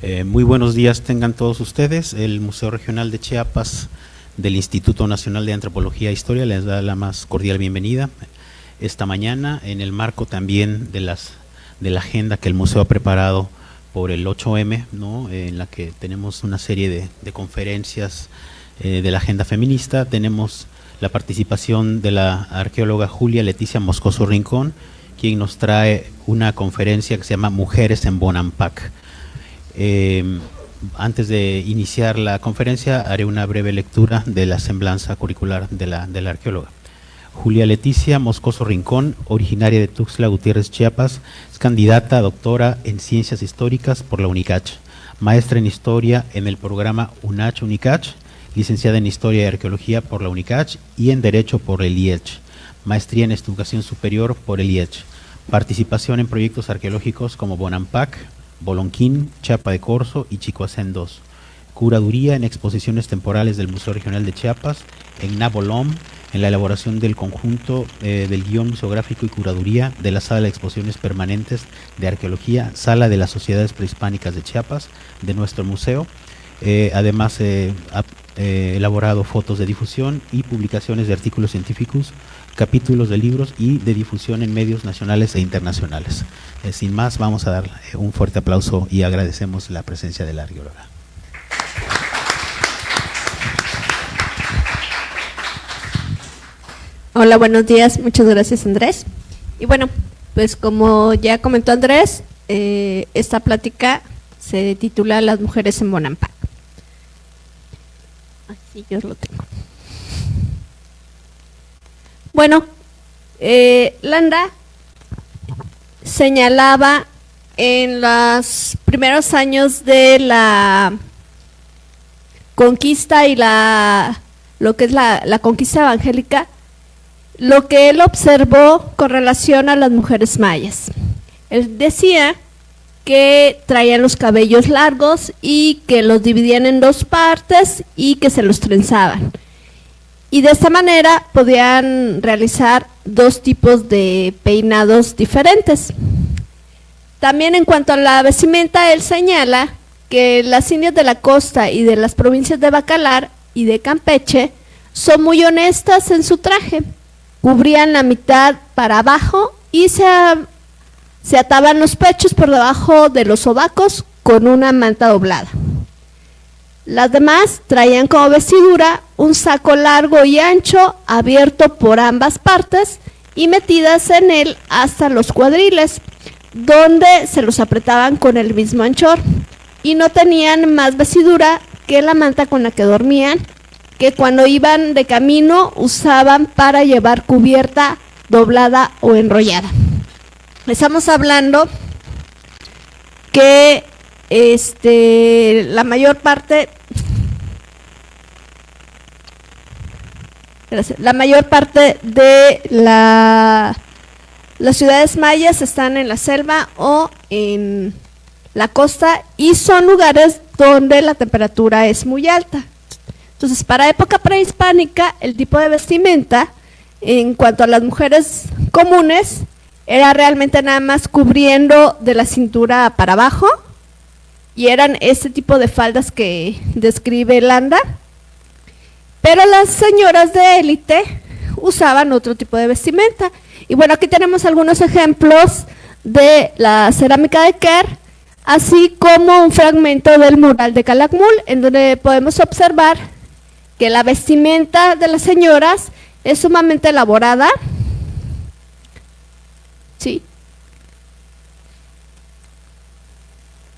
Muy buenos días tengan todos ustedes. El Museo Regional de Chiapas del Instituto Nacional de Antropología e Historia les da la más cordial bienvenida esta mañana en el marco también de la agenda que el museo ha preparado por el 8M, ¿no? En la que tenemos una serie de conferencias de la agenda feminista. Tenemos la participación de la arqueóloga Julia Leticia Moscoso Rincón, quien nos trae una conferencia que se llama Mujeres en Bonampak. Antes de iniciar la conferencia haré una breve lectura de la semblanza curricular de la arqueóloga. Julia Leticia Moscoso Rincón, originaria de Tuxtla Gutiérrez, Chiapas, es candidata a doctora en Ciencias Históricas por la UNICACH, maestra en Historia en el programa UNACH-UNICACH, licenciada en Historia y Arqueología por la UNICACH y en Derecho por el IECH, maestría en Educación Superior por el IECH, participación en proyectos arqueológicos como Bonampak, Bolonquín, Chiapa de Corzo y Chicoacén II. Curaduría en exposiciones temporales del Museo Regional de Chiapas, en Nabolom, en la elaboración del conjunto del guión museográfico y curaduría de la Sala de Exposiciones Permanentes de Arqueología, Sala de las Sociedades Prehispánicas de Chiapas, de nuestro museo. Además, ha elaborado fotos de difusión y publicaciones de artículos científicos, capítulos de libros y de difusión en medios nacionales e internacionales. Sin más, vamos a dar un fuerte aplauso y agradecemos la presencia de la arqueóloga. Hola, buenos días. Muchas gracias, Andrés. Y bueno, pues como ya comentó Andrés, esta plática se titula Las mujeres en Bonampak. Así yo lo tengo. Bueno, Landa señalaba en los primeros años de la conquista y lo que es la conquista evangélica, lo que él observó con relación a las mujeres mayas. Él decía que traían los cabellos largos y que los dividían en dos partes y que se los trenzaban. Y de esta manera podían realizar dos tipos de peinados diferentes. También en cuanto a la vestimenta, él señala que las indias de la costa y de las provincias de Bacalar y de Campeche son muy honestas en su traje. Cubrían la mitad para abajo y se ataban los pechos por debajo de los sobacos con una manta doblada. Las demás traían como vestidura un saco largo y ancho, abierto por ambas partes y metidas en él hasta los cuadriles, donde se los apretaban con el mismo anchor, y no tenían más vestidura que la manta con la que dormían, que cuando iban de camino usaban para llevar cubierta, doblada o enrollada. Estamos hablando que la mayor parte de las ciudades mayas están en la selva o en la costa y son lugares donde la temperatura es muy alta. Entonces, para época prehispánica, el tipo de vestimenta en cuanto a las mujeres comunes era realmente nada más cubriendo de la cintura para abajo, y eran este tipo de faldas que describe Landa, pero las señoras de élite usaban otro tipo de vestimenta. Y bueno, aquí tenemos algunos ejemplos de la cerámica de Quer, así como un fragmento del mural de Calakmul, en donde podemos observar que la vestimenta de las señoras es sumamente elaborada, ¿sí?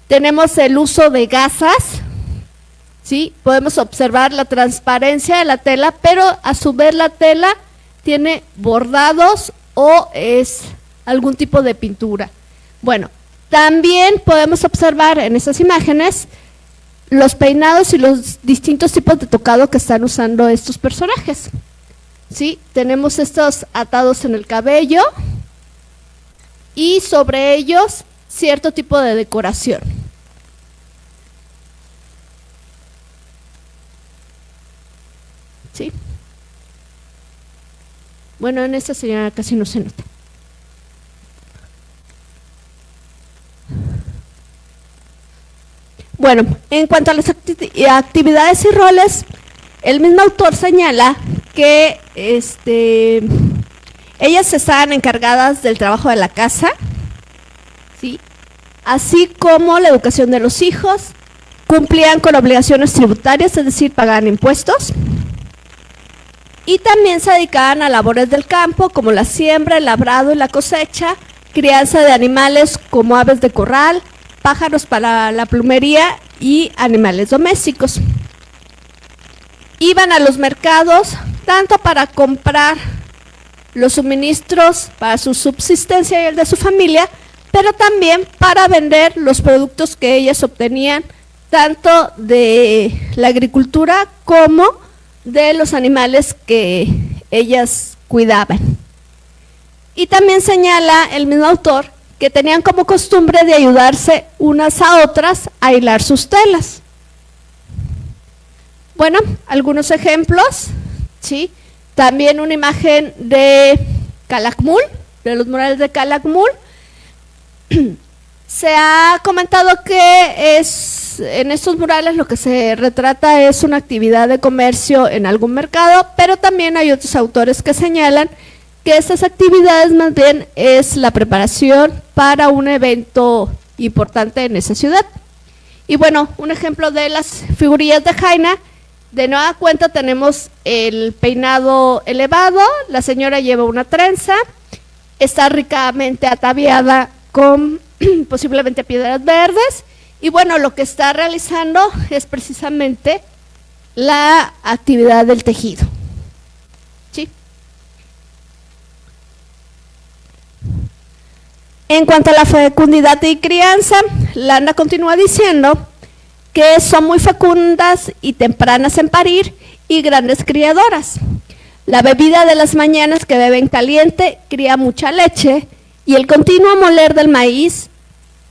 Tenemos el uso de gasas, ¿sí? Podemos observar la transparencia de la tela, pero a su vez la tela tiene bordados o es algún tipo de pintura. Bueno, también podemos observar en estas imágenes los peinados y los distintos tipos de tocado que están usando estos personajes, ¿sí? Tenemos estos atados en el cabello y sobre ellos cierto tipo de decoración. ¿Sí? Bueno, en esta señora casi no se nota. Bueno, en cuanto a las actividades y roles, el mismo autor señala que ellas estaban encargadas del trabajo de la casa, ¿sí?, así como la educación de los hijos, cumplían con obligaciones tributarias, es decir, pagaban impuestos, y también se dedicaban a labores del campo, como la siembra, el labrado y la cosecha, crianza de animales como aves de corral, pájaros para la plumería y animales domésticos. Iban a los mercados tanto para comprar los suministros para su subsistencia y el de su familia, pero también para vender los productos que ellas obtenían tanto de la agricultura como de los animales que ellas cuidaban. Y también señala el mismo autor que tenían como costumbre de ayudarse unas a otras a hilar sus telas. Bueno, algunos ejemplos, ¿sí? También una imagen de Calakmul, de los murales de Calakmul. Se ha comentado que en estos murales lo que se retrata es una actividad de comercio en algún mercado, pero también hay otros autores que señalan que estas actividades más bien es la preparación para un evento importante en esa ciudad. Y bueno, un ejemplo de las figurillas de Jaina, de nueva cuenta tenemos el peinado elevado, la señora lleva una trenza, está ricamente ataviada con posiblemente piedras verdes, y bueno, lo que está realizando es precisamente la actividad del tejido. ¿Sí? En cuanto a la fecundidad y crianza, Landa continúa diciendo que son muy fecundas y tempranas en parir y grandes criadoras. La bebida de las mañanas que beben caliente cría mucha leche, y el continuo moler del maíz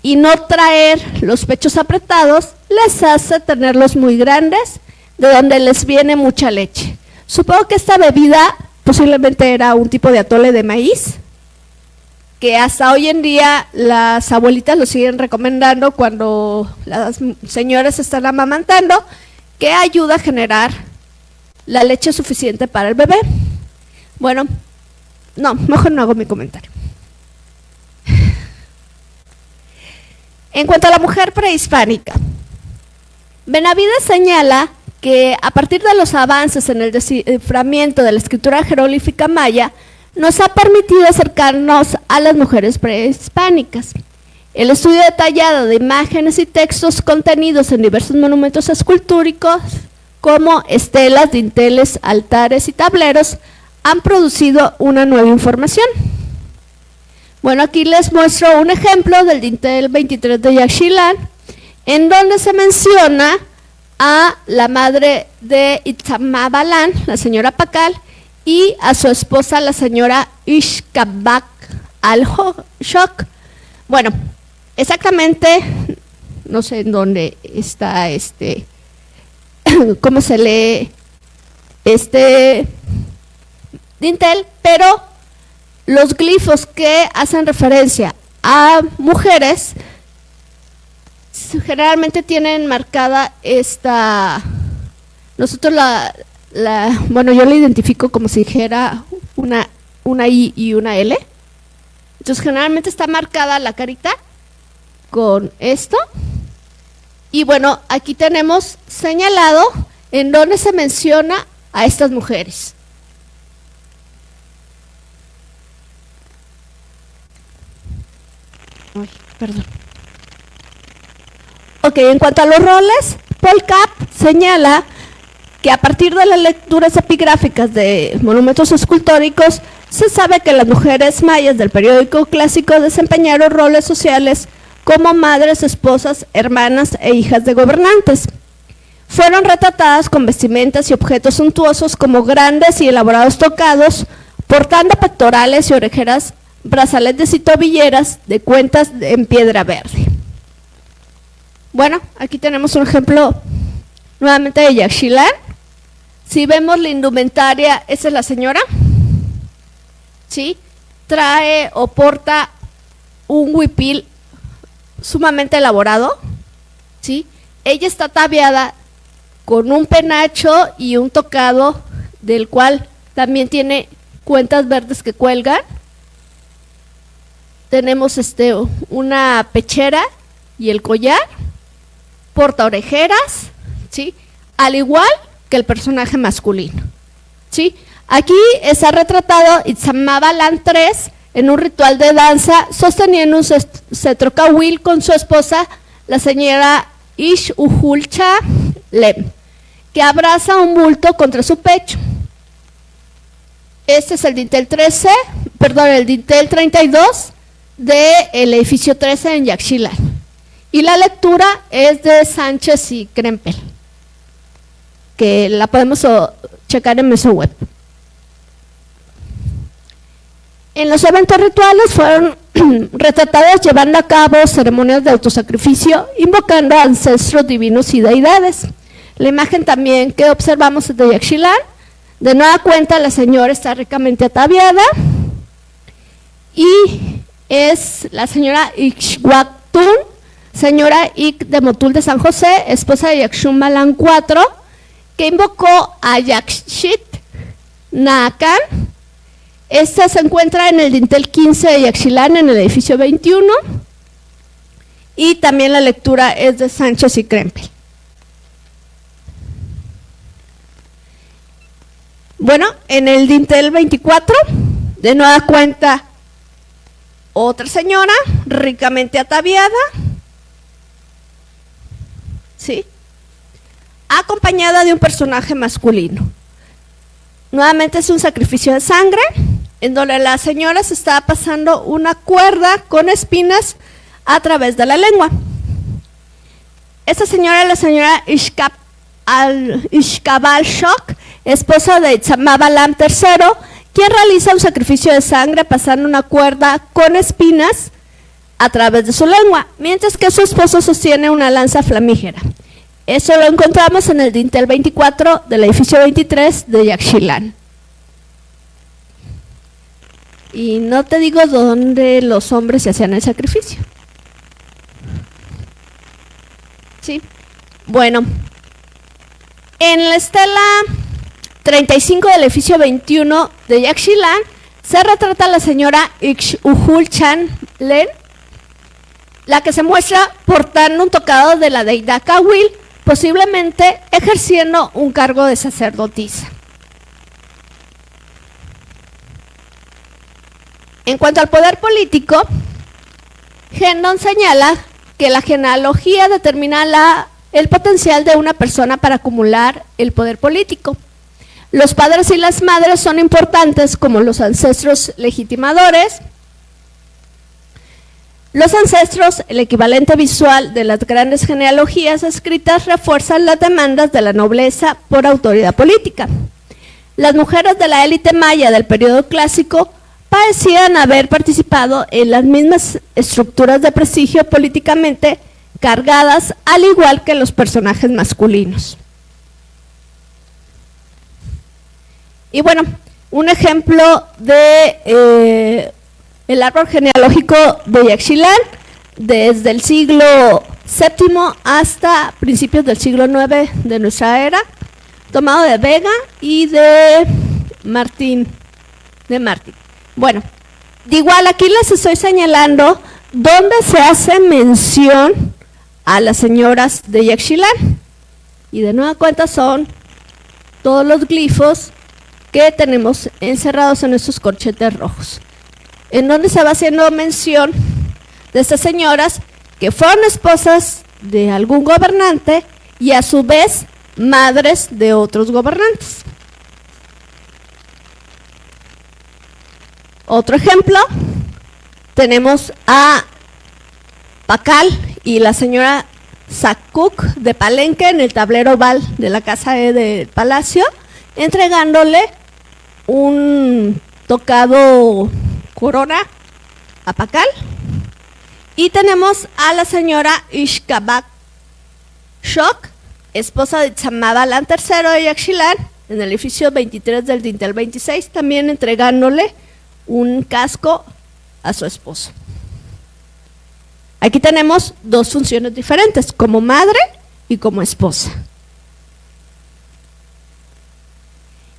y no traer los pechos apretados les hace tenerlos muy grandes, de donde les viene mucha leche. Supongo que esta bebida posiblemente era un tipo de atole de maíz, que hasta hoy en día las abuelitas lo siguen recomendando cuando las señoras están amamantando, que ayuda a generar la leche suficiente para el bebé. Bueno, no, mejor no hago mi comentario. En cuanto a la mujer prehispánica, Benavides señala que a partir de los avances en el desciframiento de la escritura jeroglífica maya, nos ha permitido acercarnos a las mujeres prehispánicas. El estudio detallado de imágenes y textos contenidos en diversos monumentos escultóricos, como estelas, dinteles, altares y tableros, han producido una nueva información. Bueno, aquí les muestro un ejemplo del dintel 23 de Yaxchilán, en donde se menciona a la madre de Itzamabalán, la señora Pacal, y a su esposa, la señora Ishkabak al-Shok. Bueno, exactamente, no sé en dónde está cómo se lee este dintel, pero los glifos que hacen referencia a mujeres generalmente tienen marcada esta, nosotros bueno, yo la identifico como si dijera una I y una L. Entonces generalmente está marcada la carita con esto. Y bueno, aquí tenemos señalado en donde se menciona a estas mujeres. Ay, perdón. Ok, en cuanto a los roles, Paul Kapp señala que a partir de las lecturas epigráficas de monumentos escultóricos, se sabe que las mujeres mayas del periódico clásico desempeñaron roles sociales como madres, esposas, hermanas e hijas de gobernantes. Fueron retratadas con vestimentas y objetos suntuosos como grandes y elaborados tocados, portando pectorales y orejeras, brazaletes y tobilleras de cuentas en piedra verde. Bueno, aquí tenemos un ejemplo nuevamente de Yaxchilán. Si vemos la indumentaria, esa es la señora, ¿sí? Trae o porta un huipil sumamente elaborado, ¿sí? ella está ataviada con un penacho y un tocado, del cual también tiene cuentas verdes que cuelgan. Tenemos una pechera y el collar, porta orejeras, ¿sí? Al igual que el personaje masculino, ¿sí? Aquí está retratado Itzambalam III en un ritual de danza, sosteniendo un cetro cahuil con su esposa, la señora Ish-Uhulcha Lem, que abraza un bulto contra su pecho. Este es el dintel 32 del edificio 13 en Yaxchilán. Y la lectura es de Sánchez y Krempel, que la podemos checar en Mesoweb. En los eventos rituales fueron retratados llevando a cabo ceremonias de autosacrificio, invocando a ancestros divinos y deidades. La imagen también que observamos es de Yaxchilán. De nueva cuenta, la señora está ricamente ataviada y es la señora Ixhuactún, señora Ik de Motul de San José, esposa de Yaxchumbalam IV, que invocó a Yaxchit Naacan. Esta se encuentra en el dintel 15 de Yaxchilán, en el edificio 21, y también la lectura es de Sánchez y Krempel. Bueno, en el dintel 24, de nueva cuenta, otra señora ricamente ataviada, ¿sí?, acompañada de un personaje masculino. Nuevamente es un sacrificio de sangre, en donde la señora se está pasando una cuerda con espinas a través de la lengua. Esta señora es la señora Ishkabalshok, esposa de Itzambalam III, quien realiza un sacrificio de sangre pasando una cuerda con espinas a través de su lengua, mientras que su esposo sostiene una lanza flamígera. Eso lo encontramos en el dintel 24 del edificio 23 de Yaxchilán. Y no te digo dónde los hombres se hacían el sacrificio. Sí. Bueno, en la estela 35 del edificio 21 de Yaxchilán se retrata a la señora Ixhuhulchan Len, la que se muestra portando un tocado de la deidad Cahuil, posiblemente ejerciendo un cargo de sacerdotisa. En cuanto al poder político, Hendon señala que la genealogía determina el potencial de una persona para acumular el poder político. Los padres y las madres son importantes como los ancestros legitimadores. Los ancestros, el equivalente visual de las grandes genealogías escritas, refuerzan las demandas de la nobleza por autoridad política. Las mujeres de la élite maya del periodo clásico parecían haber participado en las mismas estructuras de prestigio políticamente cargadas, al igual que los personajes masculinos. Y bueno, un ejemplo de el árbol genealógico de Yaxchilán, desde el siglo VII hasta principios del siglo IX de nuestra era, tomado de Vega y de Martín. Bueno, de igual aquí les estoy señalando donde se hace mención a las señoras de Yaxchilán. Y de nueva cuenta son todos los glifos que tenemos encerrados en estos corchetes rojos, en donde se va haciendo mención de estas señoras que fueron esposas de algún gobernante y a su vez madres de otros gobernantes. Otro ejemplo, tenemos a Pacal y la señora Sacuc de Palenque en el tablero oval de la casa del palacio, entregándole un tocado corona a Pacal. Y tenemos a la señora Ishkabak Shok, esposa de Itzambalam III de Yaxchilán, en el edificio 23 del dintel 26, también entregándole un casco a su esposo. Aquí tenemos dos funciones diferentes, como madre y como esposa.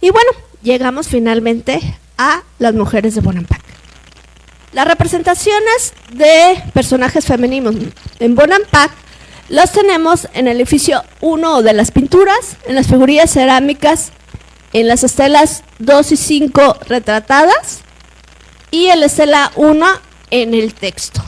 Y bueno, llegamos finalmente a las mujeres de Bonampak. Las representaciones de personajes femeninos en Bonampak las tenemos en el edificio 1 de las pinturas, en las figurillas cerámicas, en las estelas 2 y 5 retratadas y en la estela 1 en el texto.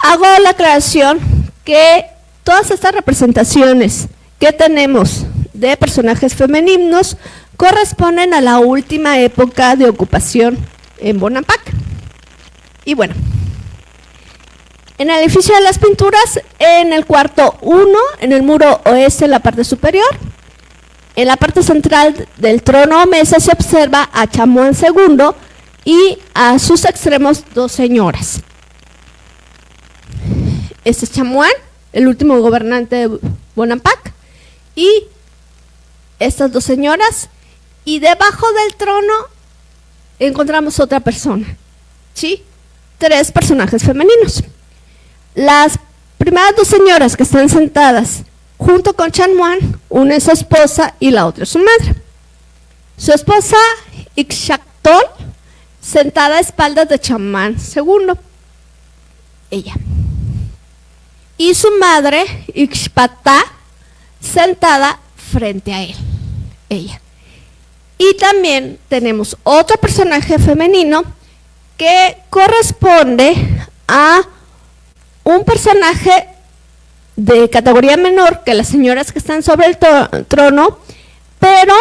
Hago la aclaración que todas estas representaciones que tenemos de personajes femeninos corresponden a la última época de ocupación en Bonampak. Y bueno, en el edificio de las pinturas, en el cuarto 1, en el muro oeste, en la parte superior, en la parte central del trono o mesa se observa a Chamuán II y a sus extremos dos señoras. Este es Chamuán, el último gobernante de Bonampak, y estas dos señoras, y debajo del trono encontramos otra persona, ¿sí? 3 personajes femeninos. Las primeras 2 señoras que están sentadas junto con Chamuán, una es su esposa y la otra es su madre. Su esposa, Ixchactol, sentada a espaldas de Chamuán II, ella. Y su madre, Ixpatá, sentada frente a él, ella. Y también tenemos otro personaje femenino que corresponde a un personaje de categoría menor que las señoras que están sobre el trono, pero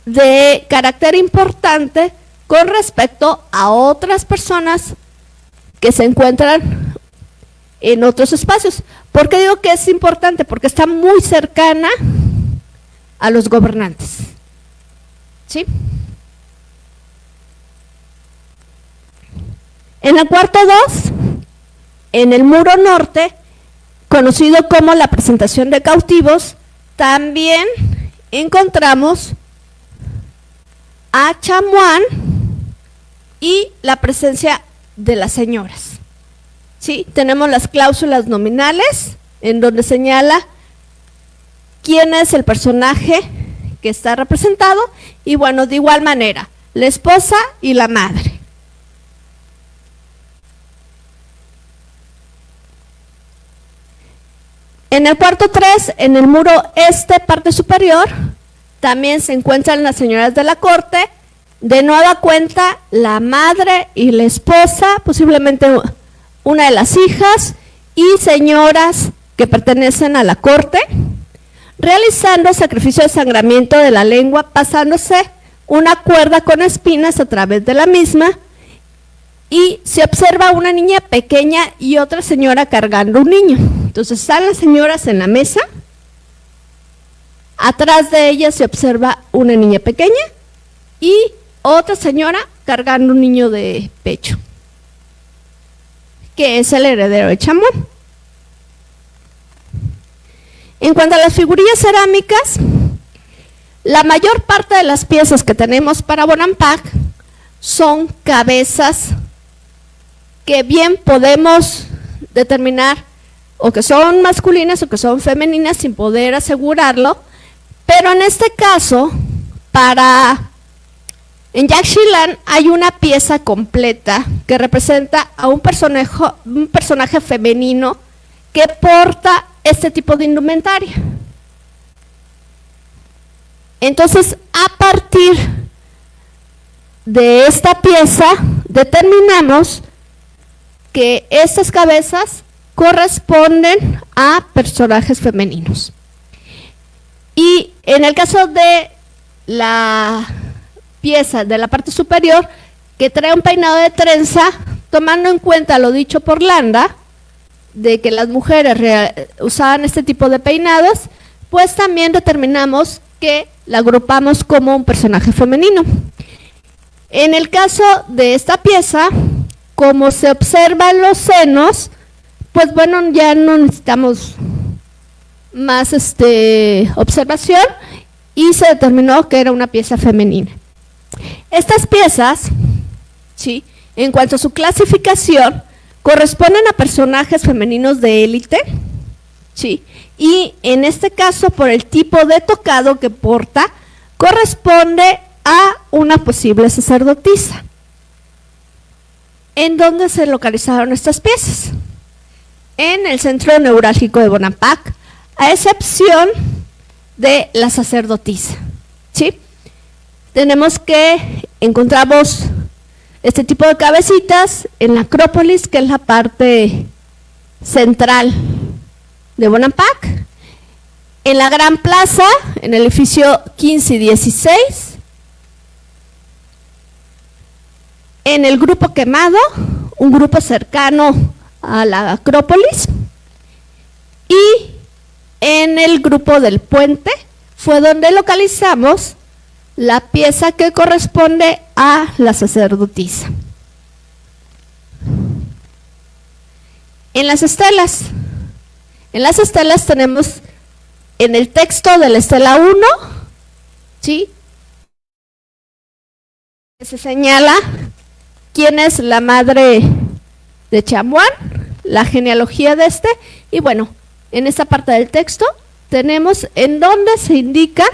de carácter importante con respecto a otras personas que se encuentran en otros espacios. ¿Por qué digo que es importante? Porque está muy cercana a los gobernantes, ¿sí? En el cuarto 2, en el muro norte, conocido como la presentación de cautivos, también encontramos a Chamuán y la presencia de las señoras. ¿Sí? Tenemos las cláusulas nominales, en donde señala quién es el personaje que está representado, y bueno, de igual manera, la esposa y la madre. En el cuarto 3, en el muro este, parte superior, también se encuentran las señoras de la corte, de nueva cuenta la madre y la esposa, posiblemente una de las hijas, y señoras que pertenecen a la corte, realizando sacrificio de sangramiento de la lengua, pasándose una cuerda con espinas a través de la misma, y se observa una niña pequeña y otra señora cargando un niño. Entonces están las señoras en la mesa, atrás de ellas se observa una niña pequeña y otra señora cargando un niño de pecho, que es el heredero de Chamuán. En cuanto a las figurillas cerámicas, la mayor parte de las piezas que tenemos para Bonampak son cabezas que bien podemos determinar o que son masculinas o que son femeninas sin poder asegurarlo, pero en este caso, en Yaxchilán hay una pieza completa que representa a un personaje femenino que porta este tipo de indumentaria. Entonces, a partir de esta pieza, determinamos que estas cabezas corresponden a personajes femeninos. Y en el caso de la pieza de la parte superior, que trae un peinado de trenza, tomando en cuenta lo dicho por Landa, de que las mujeres usaban este tipo de peinados, pues también determinamos que la agrupamos como un personaje femenino. En el caso de esta pieza, como se observan los senos, pues bueno, ya no necesitamos más observación y se determinó que era una pieza femenina. Estas piezas, ¿sí?, en cuanto a su clasificación, corresponden a personajes femeninos de élite, ¿sí? Y en este caso, por el tipo de tocado que porta, corresponde a una posible sacerdotisa. ¿En dónde se localizaron estas piezas? En el centro neurálgico de Bonampak, a excepción de la sacerdotisa, ¿sí? Tenemos que encontramos este tipo de cabecitas en la Acrópolis, que es la parte central de Bonampak, en la Gran Plaza, en el edificio 15 y 16, en el Grupo Quemado, un grupo cercano a la Acrópolis, y en el Grupo del Puente fue donde localizamos la pieza que corresponde a la sacerdotisa. En las estelas tenemos en el texto de la estela 1, ¿sí?, se señala quién es la madre de Chamuán, la genealogía de este, y bueno, en esta parte del texto tenemos en donde se indica,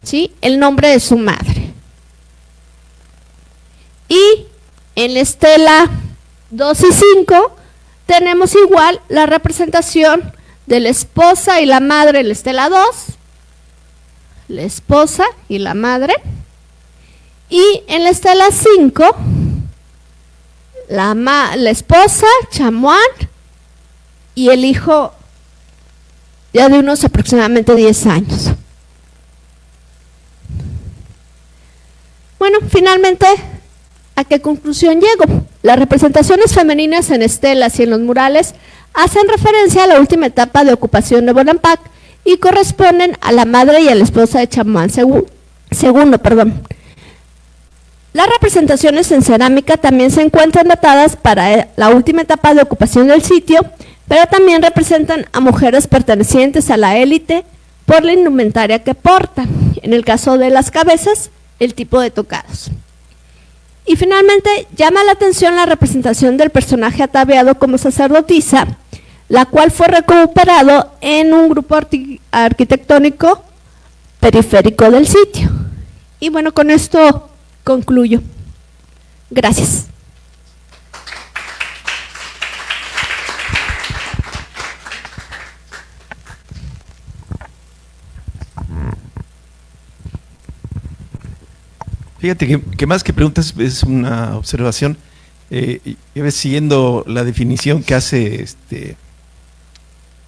¿sí?, el nombre de su madre. Y en la estela 2 y 5 tenemos igual la representación de la esposa y la madre en la estela 2, la esposa y la madre, y en la estela 5 la esposa, Chamuán, y el hijo ya de unos aproximadamente 10 años. Bueno, finalmente, ¿a qué conclusión llego? Las representaciones femeninas en estelas y en los murales hacen referencia a la última etapa de ocupación de Bonampak y corresponden a la madre y a la esposa de Chamuán segundo. Las representaciones en cerámica también se encuentran datadas para la última etapa de ocupación del sitio, pero también representan a mujeres pertenecientes a la élite por la indumentaria que portan. En el caso de las cabezas, el tipo de tocados. Y finalmente, llama la atención la representación del personaje ataviado como sacerdotisa, la cual fue recuperado en un grupo arquitectónico periférico del sitio. Y bueno, con esto concluyo. Gracias. Fíjate que más que preguntas es una observación. Siguiendo la definición que hace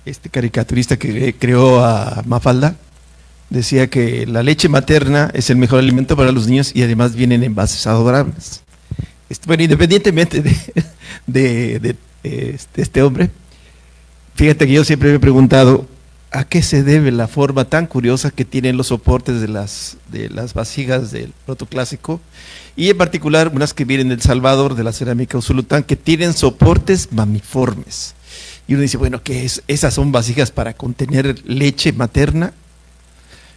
este caricaturista que creó a Mafalda, decía que la leche materna es el mejor alimento para los niños y además vienen en envases adorables. Bueno, independientemente de este hombre, fíjate que yo siempre me he preguntado ¿a qué se debe la forma tan curiosa que tienen los soportes de las vasijas del protoclásico? Y en particular unas que vienen del Salvador, de la cerámica Usulután, que tienen soportes mamiformes. Y uno dice, bueno, ¿qué es? ¿Esas son vasijas para contener leche materna?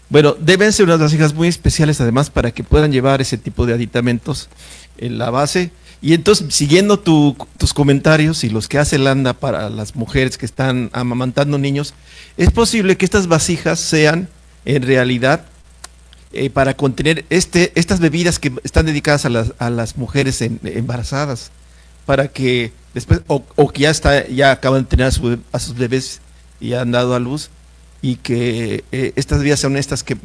Bueno, deben ser unas vasijas muy especiales además para que puedan llevar ese tipo de aditamentos en la base. Y entonces, siguiendo tus comentarios y los que hace Landa para las mujeres que están amamantando niños, es posible que estas vasijas sean en realidad para contener estas bebidas que están dedicadas a las mujeres embarazadas, para que después, o que ya acaban de tener a sus bebés y han dado a luz, y que estas bebidas son estas que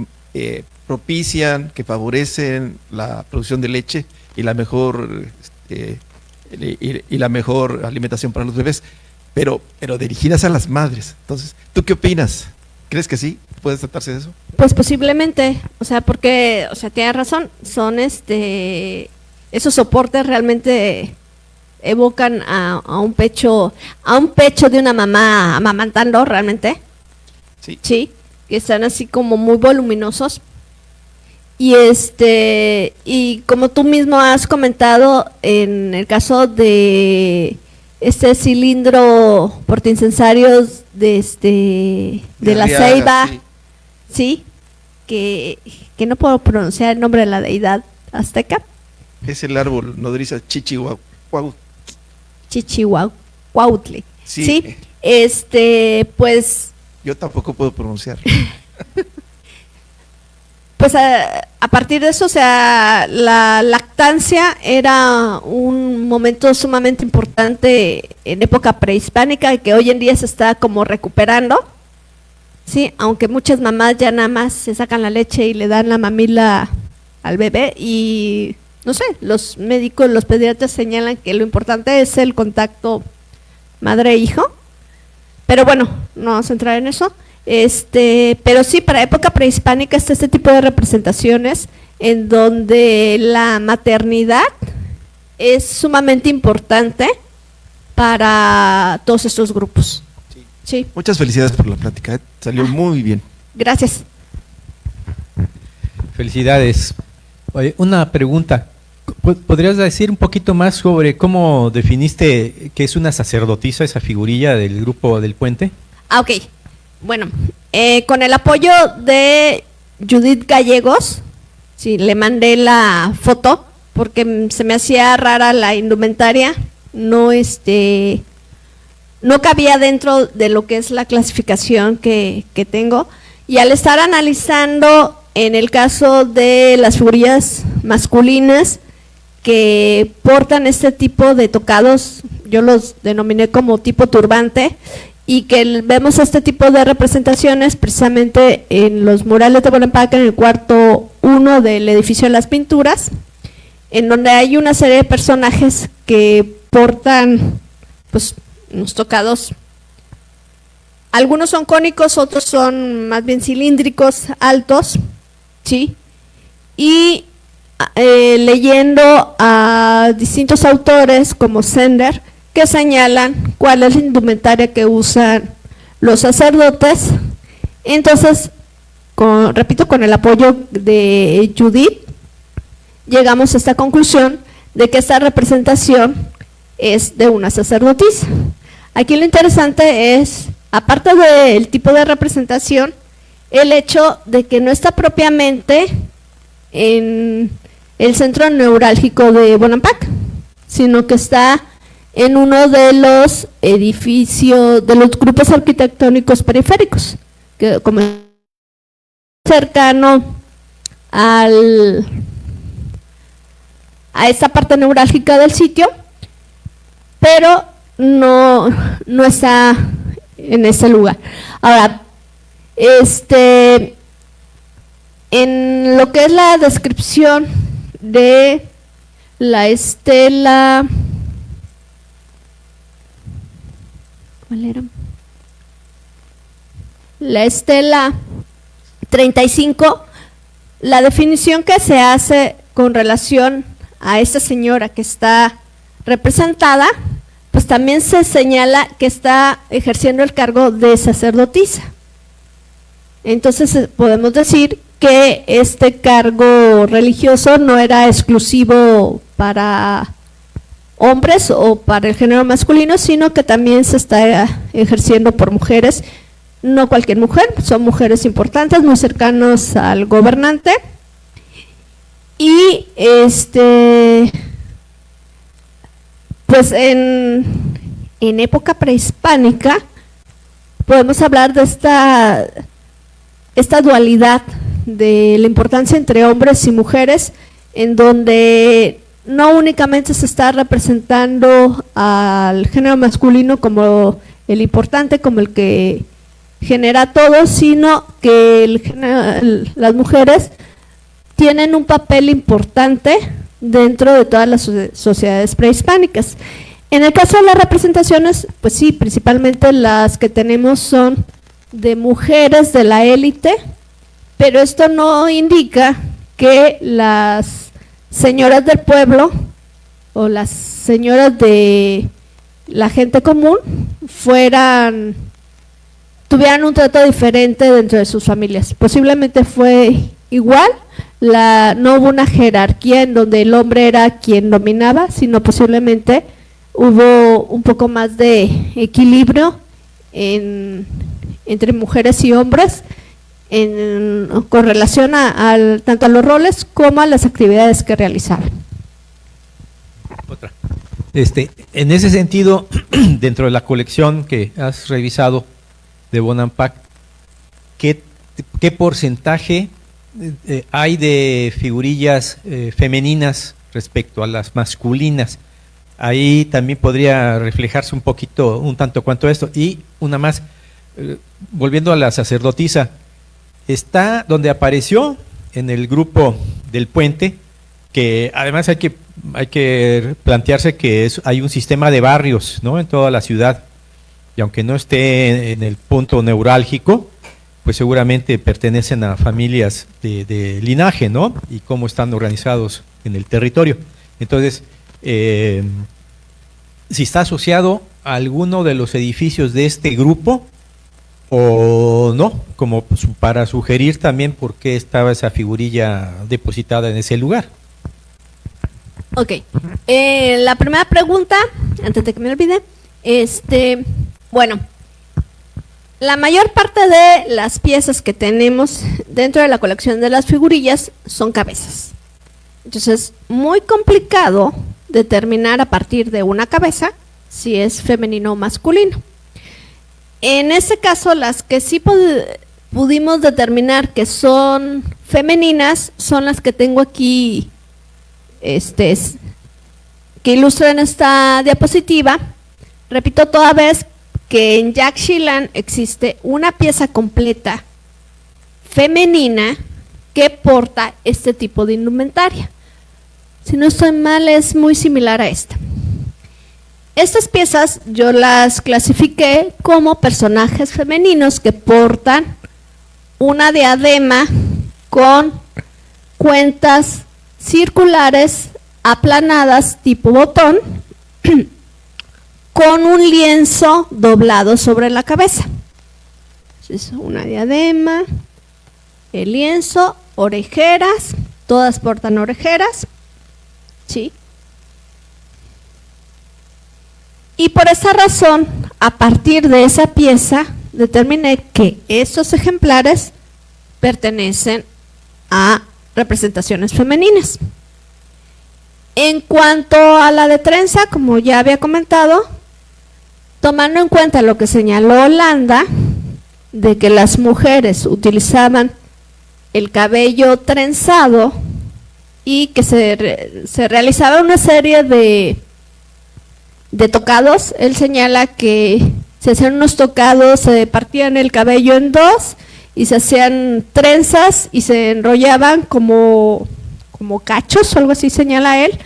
propician, que favorecen la producción de leche y la mejor alimentación para los bebés, pero dirigidas a las madres. Entonces, ¿tú qué opinas? ¿Crees que sí? ¿Puede tratarse de eso? Pues posiblemente, porque, tienes razón, son esos soportes realmente evocan a un pecho de una mamá amamantando realmente. Sí, que están así como muy voluminosos. Y como tú mismo has comentado, en el caso de este cilindro portaincensarios de la Ceiba, sí, que no puedo pronunciar el nombre de la deidad azteca. Es el árbol nodriza Chichihuahuautli. Chichihuahuautli. Sí. Pues Yo tampoco puedo pronunciar. pues a partir de eso, o sea, la lactancia era un momento sumamente importante en época prehispánica y que hoy en día se está como recuperando, sí, aunque muchas mamás ya nada más se sacan la leche y le dan la mamila al bebé y no sé, los médicos, los pediatras señalan que lo importante es el contacto madre-hijo, pero bueno, no vamos a entrar en eso. Pero sí, para época prehispánica está este tipo de representaciones en donde la maternidad es sumamente importante para todos estos grupos. Sí. Muchas felicidades por la plática, salió muy bien. Gracias. Felicidades. Oye, una pregunta. ¿Podrías decir un poquito más sobre cómo definiste que es una sacerdotisa, esa figurilla del grupo del puente? Ok. Bueno, con el apoyo de Judith Gallegos, sí, le mandé la foto porque se me hacía rara la indumentaria, no cabía dentro de lo que es la clasificación que tengo, y al estar analizando en el caso de las figurillas masculinas que portan este tipo de tocados, yo los denominé como tipo turbante, y que vemos este tipo de representaciones precisamente en los murales de Bonampak, en el cuarto 1 del edificio de las pinturas, en donde hay una serie de personajes que portan pues unos tocados, algunos son cónicos, otros son más bien cilíndricos, altos, ¿sí? Y leyendo a distintos autores como Sender, que señalan cuál es la indumentaria que usan los sacerdotes. Entonces, repito, con el apoyo de Judith, llegamos a esta conclusión de que esta representación es de una sacerdotisa. Aquí lo interesante es, aparte del tipo de representación, el hecho de que no está propiamente en el centro neurálgico de Bonampak, sino que está en uno de los edificios, de los grupos arquitectónicos periféricos, que como cercano a esta parte neurálgica del sitio, pero no está en ese lugar. Ahora, en lo que es la descripción de la estela, ¿cuál era? La estela 35, la definición que se hace con relación a esta señora que está representada, pues también se señala que está ejerciendo el cargo de sacerdotisa. Entonces podemos decir que este cargo religioso no era exclusivo para hombres o para el género masculino, sino que también se está ejerciendo por mujeres, no cualquier mujer, son mujeres importantes, muy cercanos al gobernante. Y pues en época prehispánica podemos hablar de esta dualidad de la importancia entre hombres y mujeres, en donde no únicamente se está representando al género masculino como el importante, como el que genera todo, sino que las mujeres tienen un papel importante dentro de todas las sociedades prehispánicas. En el caso de las representaciones, pues sí, principalmente las que tenemos son de mujeres de la élite, pero esto no indica que las señoras del pueblo o las señoras de la gente común tuvieran un trato diferente dentro de sus familias. Posiblemente fue igual, no hubo una jerarquía en donde el hombre era quien dominaba, sino posiblemente hubo un poco más de equilibrio entre mujeres y hombres con relación tanto a los roles como a las actividades que realizaban. Otra. En ese sentido, dentro de la colección que has revisado de Bonampak, ¿qué porcentaje hay de figurillas femeninas respecto a las masculinas? Ahí también podría reflejarse un tanto cuanto esto. Y una más, volviendo a la sacerdotisa, está donde apareció en el grupo del puente, que además hay que plantearse que hay un sistema de barrios, ¿no?, en toda la ciudad, y aunque no esté en el punto neurálgico, pues seguramente pertenecen a familias de linaje, ¿no?, y cómo están organizados en el territorio. Entonces, si está asociado a alguno de los edificios de este grupo o no, como para sugerir también por qué estaba esa figurilla depositada en ese lugar. Ok, la primera pregunta, antes de que me olvide, bueno, la mayor parte de las piezas que tenemos dentro de la colección de las figurillas son cabezas. Entonces, muy complicado determinar a partir de una cabeza si es femenino o masculino. En este caso, las que sí pudimos determinar que son femeninas son las que tengo aquí, que ilustran esta diapositiva. Repito toda vez que en Yaxchilán existe una pieza completa femenina que porta este tipo de indumentaria. Si no estoy mal, es muy similar a esta. Estas piezas yo las clasifiqué como personajes femeninos que portan una diadema con cuentas circulares aplanadas tipo botón con un lienzo doblado sobre la cabeza. Es una diadema, el lienzo, orejeras, todas portan orejeras, ¿sí? Y por esa razón, a partir de esa pieza, determiné que estos ejemplares pertenecen a representaciones femeninas. En cuanto a la de trenza, como ya había comentado, tomando en cuenta lo que señaló Holanda, de que las mujeres utilizaban el cabello trenzado y que se realizaba una serie de tocados, él señala que se hacían unos tocados, se partían el cabello en dos y se hacían trenzas y se enrollaban como cachos o algo así, señala él,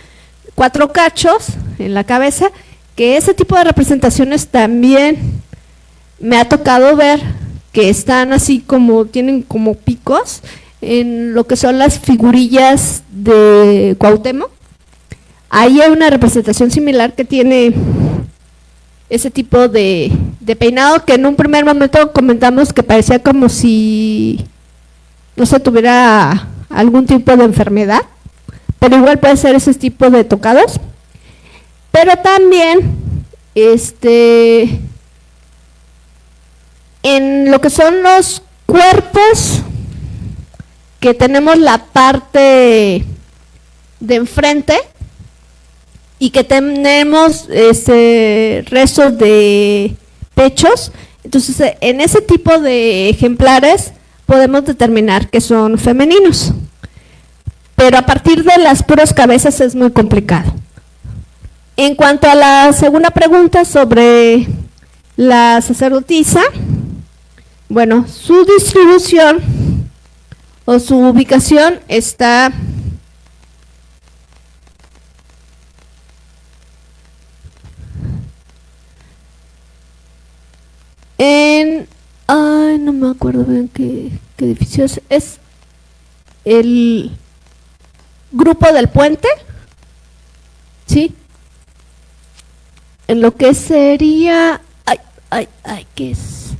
4 cachos en la cabeza, que ese tipo de representaciones también me ha tocado ver que están así como, tienen como picos en lo que son las figurillas de Cuauhtémoc. Ahí hay una representación similar que tiene ese tipo de peinado, que en un primer momento comentamos que parecía como si no se tuviera algún tipo de enfermedad, pero igual puede ser ese tipo de tocados. Pero también en lo que son los cuerpos, que tenemos la parte de enfrente y que tenemos restos de pechos, entonces en ese tipo de ejemplares podemos determinar que son femeninos, pero a partir de las puras cabezas es muy complicado. En cuanto a la segunda pregunta sobre la sacerdotisa, bueno, su distribución o su ubicación está en, no me acuerdo bien qué edificio es el grupo del puente, ¿sí? En lo que sería, ¿qué es?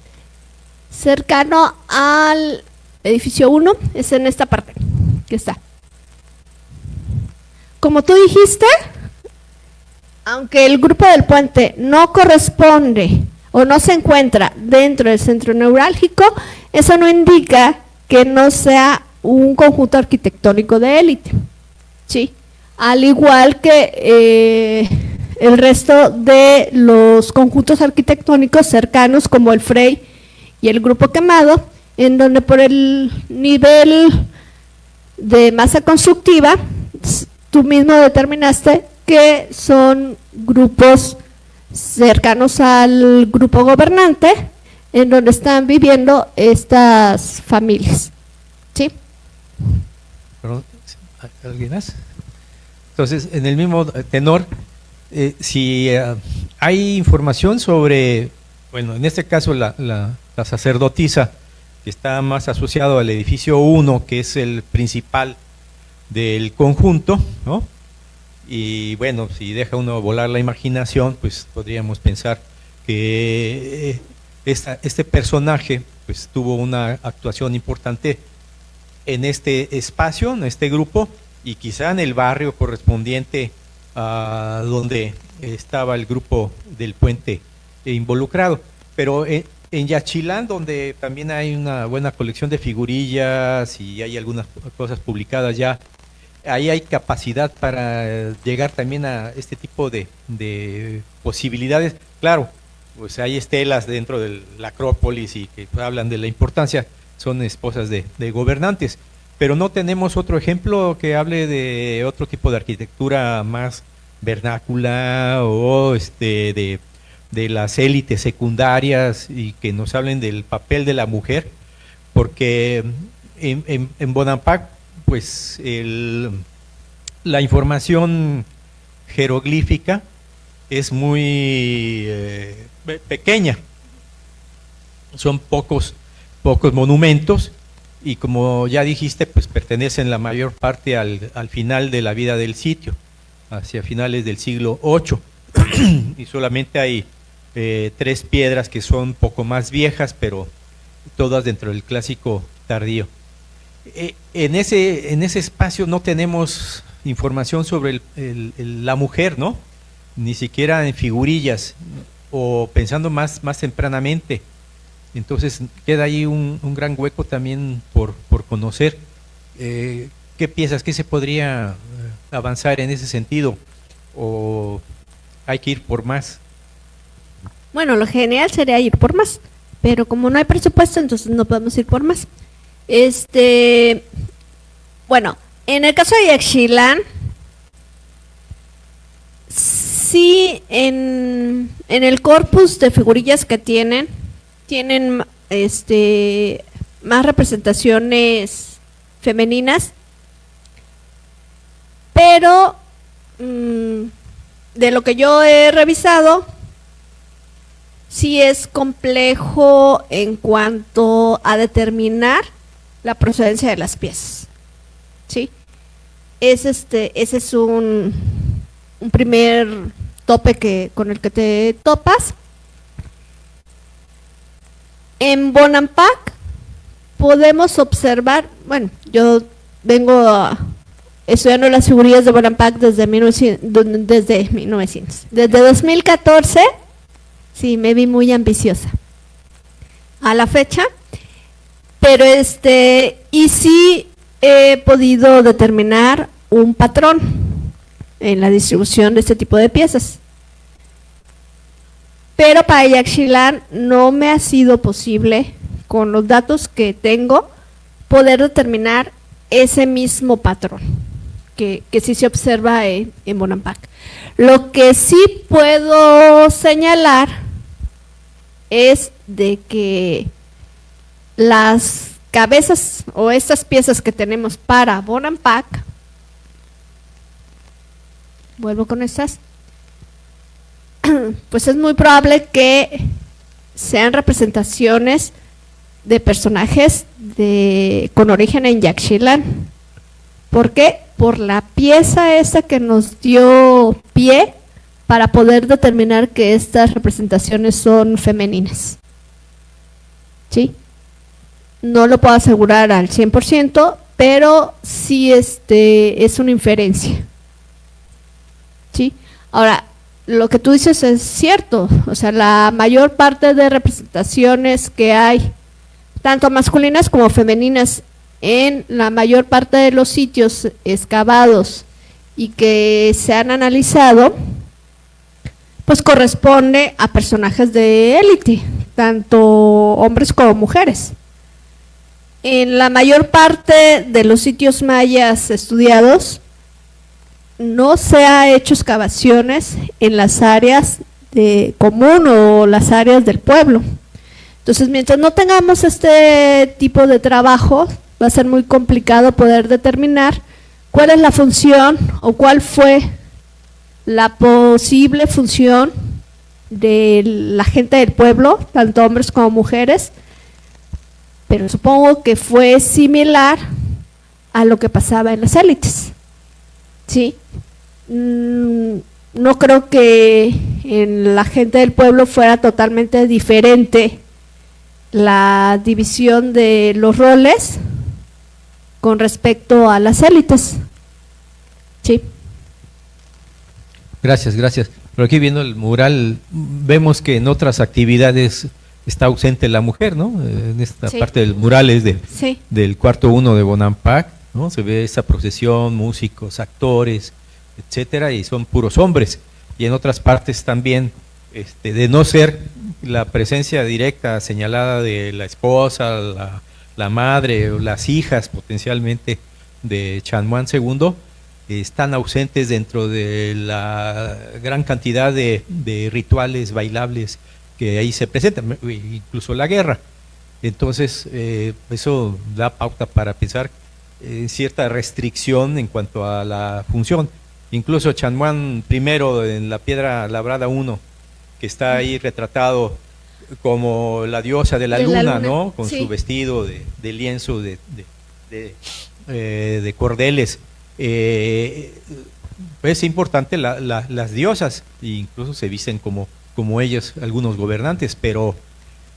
Cercano al edificio 1, es en esta parte que está. Como tú dijiste, aunque el grupo del puente no corresponde o no se encuentra dentro del centro neurálgico, eso no indica que no sea un conjunto arquitectónico de élite, ¿sí? Al igual que el resto de los conjuntos arquitectónicos cercanos como el Frey y el Grupo Quemado, en donde por el nivel de masa constructiva, tú mismo determinaste que son grupos cercanos al grupo gobernante, en donde están viviendo estas familias. ¿Sí? Perdón, ¿alguien más? Entonces, en el mismo tenor, si hay información sobre, bueno, en este caso la sacerdotisa, que está más asociado al edificio 1, que es el principal del conjunto, ¿no? Y bueno, si deja uno volar la imaginación, pues podríamos pensar que este personaje pues tuvo una actuación importante en este espacio, en este grupo, y quizá en el barrio correspondiente a donde estaba el grupo del puente involucrado. Pero en Yaxchilán, donde también hay una buena colección de figurillas y hay algunas cosas publicadas ya, ahí hay capacidad para llegar también a este tipo de posibilidades. Claro, pues hay estelas dentro de la Acrópolis y que hablan de la importancia, son esposas de gobernantes, pero no tenemos otro ejemplo que hable de otro tipo de arquitectura más vernácula o de las élites secundarias y que nos hablen del papel de la mujer, porque en Bonampak pues la información jeroglífica es muy pequeña, son pocos monumentos y como ya dijiste pues pertenecen la mayor parte al final de la vida del sitio, hacia finales del siglo VIII y solamente hay 3 piedras que son un poco más viejas, pero todas dentro del clásico tardío. En ese espacio no tenemos información sobre la mujer, ¿no? Ni siquiera en figurillas, o pensando más tempranamente. Entonces queda ahí un gran hueco también por conocer. ¿Qué piensas? ¿Qué se podría avanzar en ese sentido? ¿O hay que ir por más? Bueno, lo genial sería ir por más, pero como no hay presupuesto, entonces no podemos ir por más. Bueno, en el caso de Yaxchilán, sí, en el corpus de figurillas que tienen más representaciones femeninas, pero de lo que yo he revisado, sí es complejo en cuanto a determinar la procedencia de las piezas. ¿Sí? Ese es un primer tope con el que te topas. En Bonampak podemos observar, bueno, yo vengo estudiando las figurillas de Bonampak desde 2014, sí, me vi muy ambiciosa a la fecha, pero y sí he podido determinar un patrón en la distribución de este tipo de piezas. Pero para Yaxchilán no me ha sido posible, con los datos que tengo, poder determinar ese mismo patrón que sí se observa en Bonampak. Lo que sí puedo señalar es de que las cabezas o estas piezas que tenemos para Bonampak, vuelvo con estas, pues es muy probable que sean representaciones de personajes con origen en Yaxchilán. ¿Por qué? Por la pieza esta que nos dio pie para poder determinar que estas representaciones son femeninas. ¿Sí? No lo puedo asegurar al 100%, pero sí es una inferencia. ¿Sí? Ahora, lo que tú dices es cierto, o sea, la mayor parte de representaciones que hay, tanto masculinas como femeninas, en la mayor parte de los sitios excavados y que se han analizado, pues corresponde a personajes de élite, tanto hombres como mujeres. En la mayor parte de los sitios mayas estudiados, no se ha hecho excavaciones en las áreas de común o las áreas del pueblo. Entonces, mientras no tengamos este tipo de trabajo, va a ser muy complicado poder determinar cuál es la función o cuál fue la posible función de la gente del pueblo, tanto hombres como mujeres, pero supongo que fue similar a lo que pasaba en las élites, ¿sí? No creo que en la gente del pueblo fuera totalmente diferente la división de los roles con respecto a las élites, ¿sí? Gracias, gracias. Pero aquí viendo el mural, vemos que en otras actividades está ausente la mujer, ¿no? En esta Sí. parte del mural es Sí. del cuarto 1 de Bonampak, ¿no? Se ve esa procesión, músicos, actores, etcétera, y son puros hombres. Y en otras partes también, de no ser la presencia directa señalada de la esposa, la madre o las hijas potencialmente de Chanmuán II, están ausentes dentro de la gran cantidad de rituales bailables que ahí se presentan, incluso la guerra. Entonces, eso da pauta para pensar en cierta restricción en cuanto a la función. Incluso Chanmuán I en la piedra labrada 1, que está ahí retratado como la diosa de la luna, ¿no? Con sí. su vestido de lienzo de cordeles. Es importante las diosas, incluso se visten como ellos algunos gobernantes, pero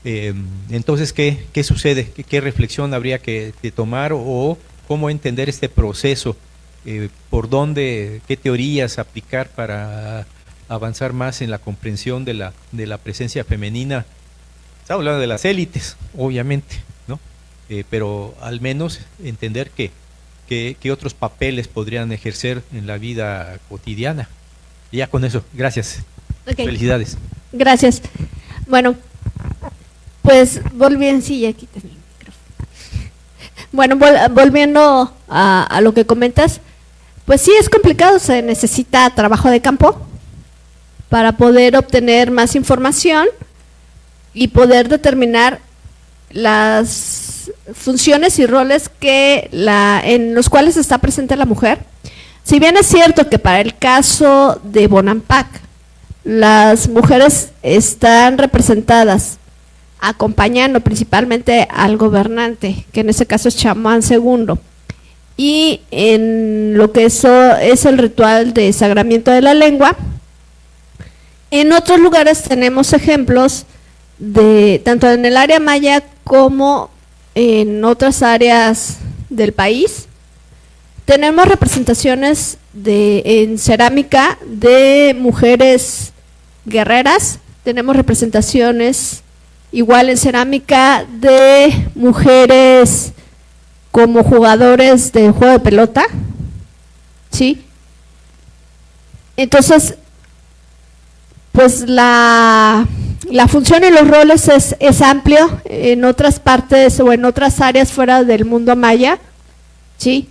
entonces ¿qué sucede? ¿Qué reflexión habría que tomar o cómo entender este proceso? ¿Por dónde, qué teorías aplicar para avanzar más en la comprensión de la presencia femenina? Estamos hablando de las élites, obviamente, ¿no? Pero al menos entender qué otros papeles podrían ejercer en la vida cotidiana. Y ya con eso, gracias. Okay. Felicidades. Gracias. Bueno, pues volviendo, sí, aquí tengo el micrófono. Bueno, volviendo a lo que comentas, pues sí es complicado, se necesita trabajo de campo para poder obtener más información y poder determinar las funciones y roles en los cuales está presente la mujer. Si bien es cierto que para el caso de Bonampak, las mujeres están representadas acompañando principalmente al gobernante, que en ese caso es Chanmuán II, y en lo que eso es el ritual de sagramiento de la lengua. En otros lugares tenemos ejemplos de tanto en el área maya como en otras áreas del país. Tenemos representaciones en cerámica de mujeres guerreras, tenemos representaciones igual en cerámica de mujeres como jugadores de juego de pelota, ¿sí? Entonces, pues la función y los roles es amplio en otras partes o en otras áreas fuera del mundo maya, ¿sí?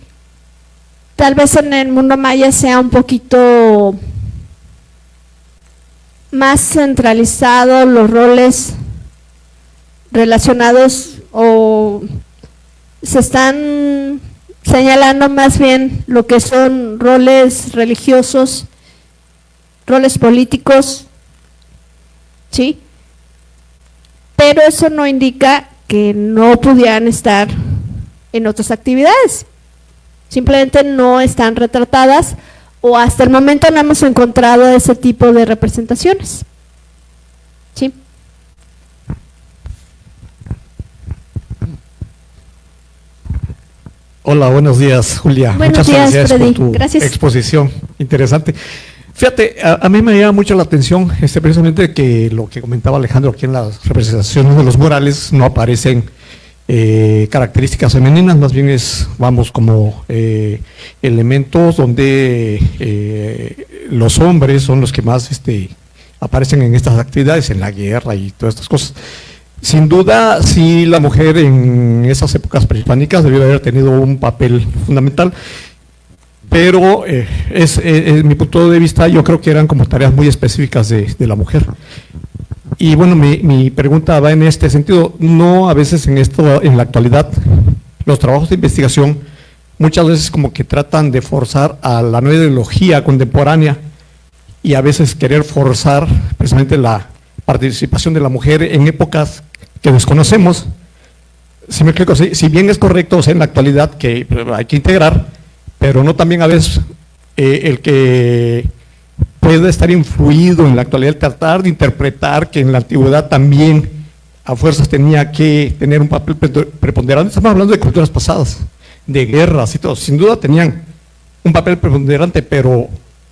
Tal vez en el mundo maya sea un poquito más centralizado los roles relacionados, o se están señalando más bien lo que son roles religiosos, roles políticos, ¿sí? Pero eso no indica que no pudieran estar en otras actividades, simplemente no están retratadas o hasta el momento no hemos encontrado ese tipo de representaciones, ¿sí? Hola, buenos días, Julia. Buenos Muchas días, felicidades Freddy. por tu Gracias. exposición. Interesante. Fíjate, a mí me llama mucho la atención precisamente que lo que comentaba Alejandro, aquí en las representaciones de los murales no aparecen características femeninas, más bien vamos, como elementos donde los hombres son los que más aparecen en estas actividades, en la guerra y todas estas cosas. Sin duda, sí, la mujer en esas épocas prehispánicas debió haber tenido un papel fundamental, pero es mi punto de vista, yo creo que eran como tareas muy específicas de la mujer. Y bueno, mi pregunta va en este sentido. No, a veces en la actualidad, los trabajos de investigación muchas veces como que tratan de forzar a la nueva ideología contemporánea y a veces querer forzar precisamente la participación de la mujer en épocas que desconocemos. Si me explico, si bien es correcto, o sea, en la actualidad que hay que integrar, pero no también a veces el que puede estar influido en la actualidad, tratar de interpretar que en la antigüedad también a fuerzas tenía que tener un papel preponderante. Estamos hablando de culturas pasadas, de guerras y todo. Sin duda tenían un papel preponderante, pero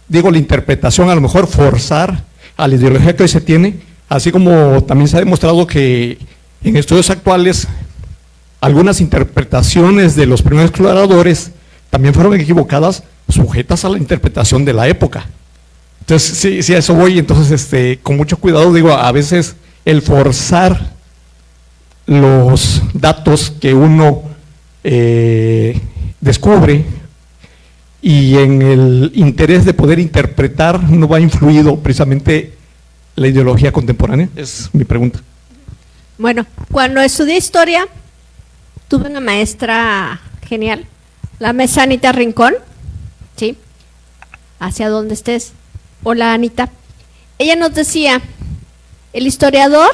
digo, la interpretación, a lo mejor forzar a la ideología que hoy se tiene, así como también se ha demostrado que en estudios actuales algunas interpretaciones de los primeros exploradores también fueron equivocadas, sujetas a la interpretación de la época. Entonces, sí, a eso voy. Entonces, con mucho cuidado, digo, a veces el forzar los datos que uno descubre y en el interés de poder interpretar no va influido precisamente la ideología contemporánea. Es mi pregunta. Bueno, cuando estudié historia, tuve una maestra genial, la maestra Anita Rincón, ¿sí? Hacia donde estés. Hola, Anita. Ella nos decía, el historiador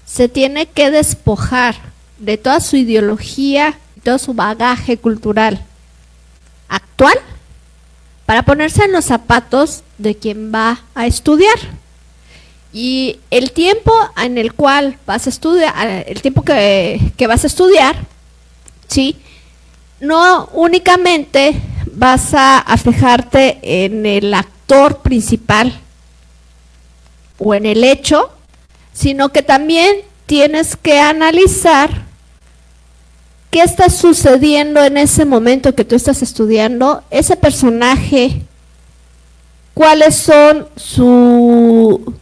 se tiene que despojar de toda su ideología, todo su bagaje cultural actual para ponerse en los zapatos de quien va a estudiar. Y el tiempo en el cual vas a estudiar, el tiempo que vas a estudiar, ¿sí? No únicamente vas a fijarte en el actor principal o en el hecho, sino que también tienes que analizar qué está sucediendo en ese momento que tú estás estudiando, ese personaje, cuáles son su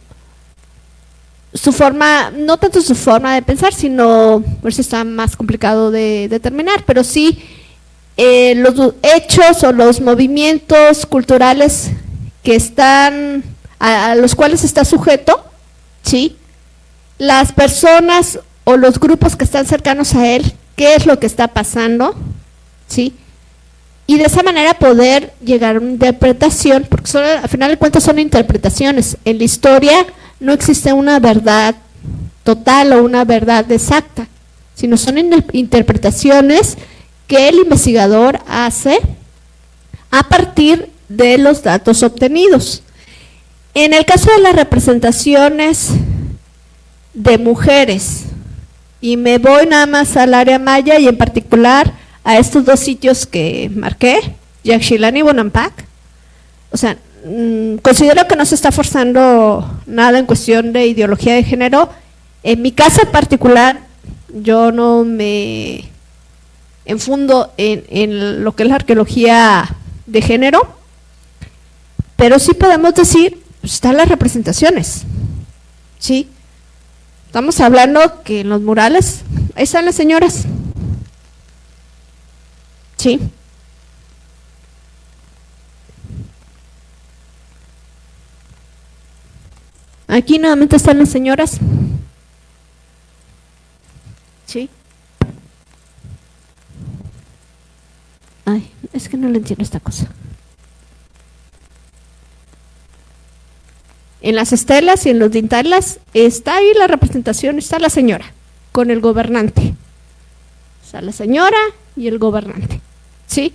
forma, no tanto su forma de pensar, sino, por eso está más complicado de determinar, pero sí los hechos o los movimientos culturales que están, a los cuales está sujeto, ¿sí? Las personas o los grupos que están cercanos a él, qué es lo que está pasando, ¿sí? Y de esa manera poder llegar a una interpretación, porque al final de cuentas son interpretaciones. En la historia no existe una verdad total o una verdad exacta, sino son interpretaciones que el investigador hace a partir de los datos obtenidos. En el caso de las representaciones de mujeres, y me voy nada más al área maya y en particular a estos dos sitios que marqué, Yaxchilán y Bonampak, o sea, considero que no se está forzando nada en cuestión de ideología de género. En mi caso en particular, yo no me enfundo en lo que es la arqueología de género, pero sí podemos decir, pues, están las representaciones, ¿sí? Estamos hablando que en los murales, ahí están las señoras, ¿sí? Aquí nuevamente están las señoras, ¿sí? Ay, es que no le entiendo esta cosa. En las estelas y en los dintelas está ahí la representación, está la señora con el gobernante. Está la señora y el gobernante, ¿sí?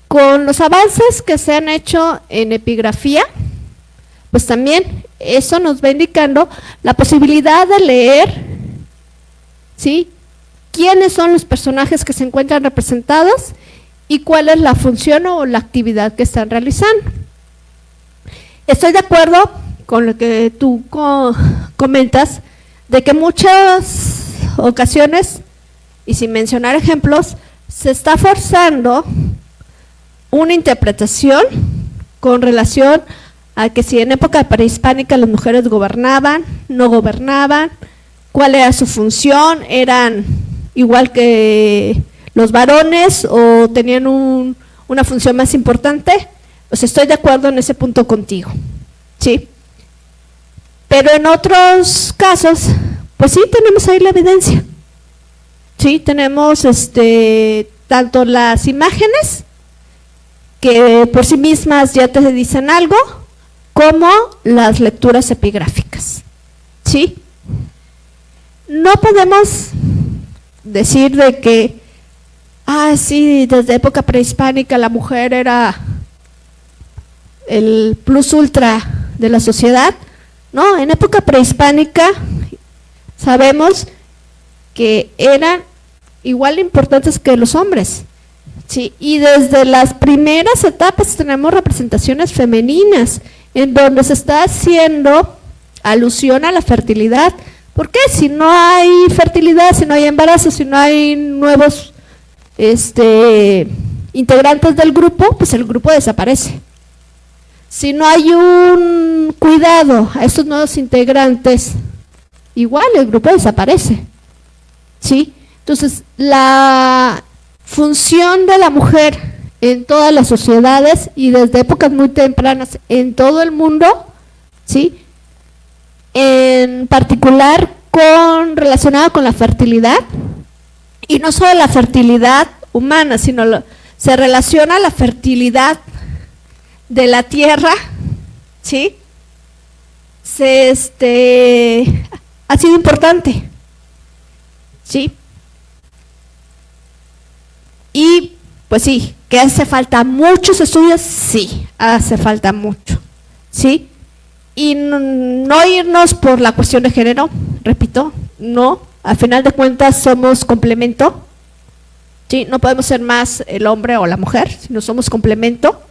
Con los avances que se han hecho en epigrafía, pues también eso nos va indicando la posibilidad de leer, ¿sí? Quiénes son los personajes que se encuentran representados y cuál es la función o la actividad que están realizando. Estoy de acuerdo con lo que tú comentas, de que muchas ocasiones, y sin mencionar ejemplos, se está forzando una interpretación con relación a que si en época prehispánica las mujeres gobernaban, no gobernaban, cuál era su función, eran igual que los varones o tenían una función más importante. Pues estoy de acuerdo en ese punto contigo, ¿sí? Pero en otros casos, pues sí tenemos ahí la evidencia. Sí, tenemos tanto las imágenes, que por sí mismas ya te dicen algo, como las lecturas epigráficas. ¿Sí? No podemos decir de que, sí, desde época prehispánica la mujer era el plus ultra de la sociedad. No, en época prehispánica sabemos que eran igual de importantes que los hombres. Sí, y desde las primeras etapas tenemos representaciones femeninas en donde se está haciendo alusión a la fertilidad. ¿Por qué? Si no hay fertilidad, si no hay embarazo, si no hay nuevos integrantes del grupo, pues el grupo desaparece. Si no hay un cuidado a estos nuevos integrantes, igual el grupo desaparece. ¿Sí? Entonces, la función de la mujer en todas las sociedades y desde épocas muy tempranas en todo el mundo, ¿sí? En particular relacionada con la fertilidad, y no solo la fertilidad humana, sino se relaciona a la fertilidad de la tierra, ¿sí? Ha sido importante, ¿sí? Y pues sí, que hace falta muchos estudios, sí, hace falta mucho, ¿sí? Y no irnos por la cuestión de género, repito, no, al final de cuentas somos complemento, ¿sí? No podemos ser más el hombre o la mujer, sino somos complemento,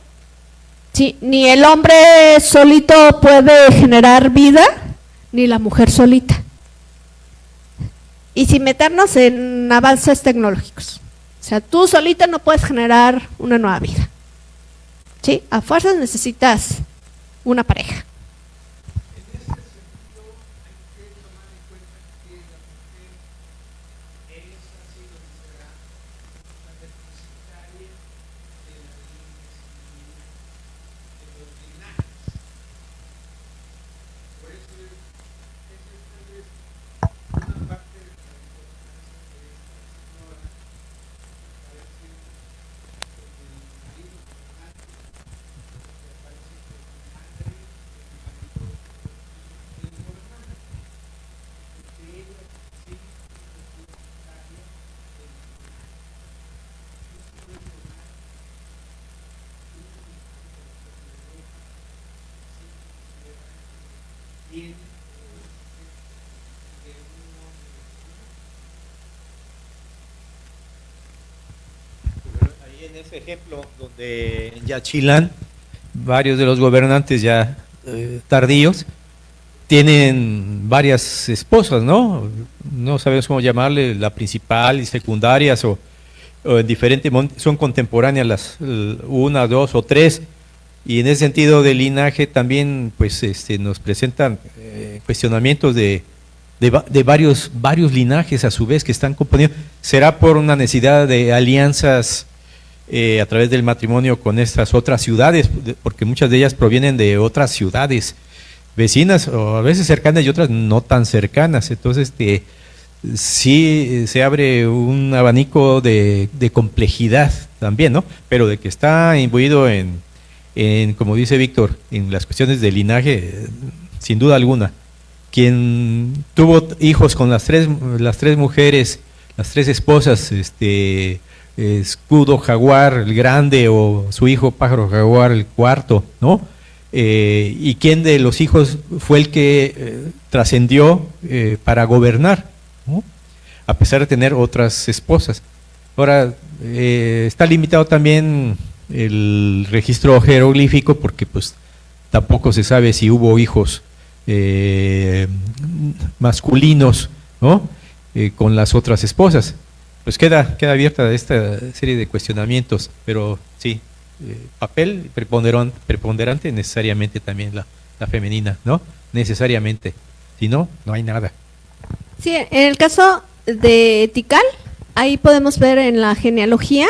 ¿sí? Ni el hombre solito puede generar vida, ni la mujer solita. Y sin meternos en avances tecnológicos. O sea, tú solita no puedes generar una nueva vida. ¿Sí? A fuerzas necesitas una pareja. Ahí en ese ejemplo donde en Yaxchilán varios de los gobernantes ya tardíos tienen varias esposas, ¿no? No sabemos cómo llamarle, la principal y secundarias o en diferentes, son contemporáneas las una, dos o tres, y en ese sentido de linaje también pues nos presentan cuestionamientos de varios linajes a su vez que están componiendo. ¿Será por una necesidad de alianzas a través del matrimonio con estas otras ciudades? Porque muchas de ellas provienen de otras ciudades vecinas o a veces cercanas y otras no tan cercanas. Entonces sí se abre un abanico de complejidad también, ¿no? Pero de que está imbuido en, como dice Víctor, en las cuestiones de linaje, sin duda alguna. Quien tuvo hijos con las tres mujeres, las tres esposas, Escudo Jaguar el grande o su hijo Pájaro Jaguar el cuarto, ¿no? Y quién de los hijos fue el que trascendió para gobernar, ¿no? A pesar de tener otras esposas. Ahora, está limitado también el registro jeroglífico porque pues tampoco se sabe si hubo hijos masculinos, ¿no? Con las otras esposas. Pues queda abierta esta serie de cuestionamientos, pero sí, papel preponderante necesariamente también la femenina, ¿no? Necesariamente. Si no, no hay nada. Sí, en el caso de Tikal, ahí podemos ver en la genealogía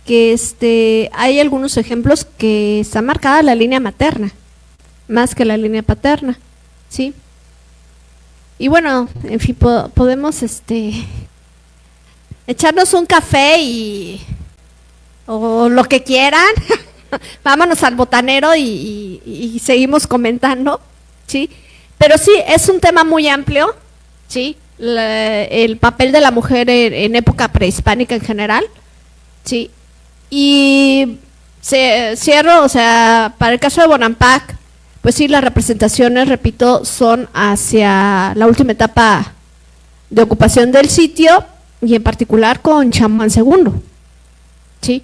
que hay algunos ejemplos que está marcada la línea materna, más que la línea paterna, ¿sí? Y bueno, en fin, podemos echarnos un café o lo que quieran. Vámonos al botanero y seguimos comentando, ¿sí? Pero sí, es un tema muy amplio, ¿sí? El papel de la mujer en época prehispánica en general, ¿sí? Y cierro, o sea, para el caso de Bonampak, pues sí, las representaciones, repito, son hacia la última etapa de ocupación del sitio y en particular con Chamuán II, ¿sí?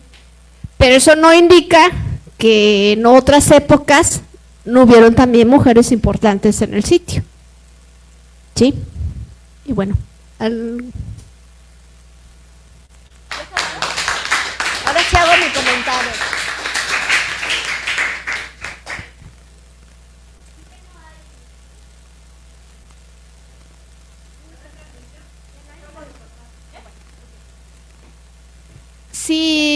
Pero eso no indica que en otras épocas no hubieron también mujeres importantes en el sitio, ¿sí? Y bueno, ahora sí hago mi comentario. Si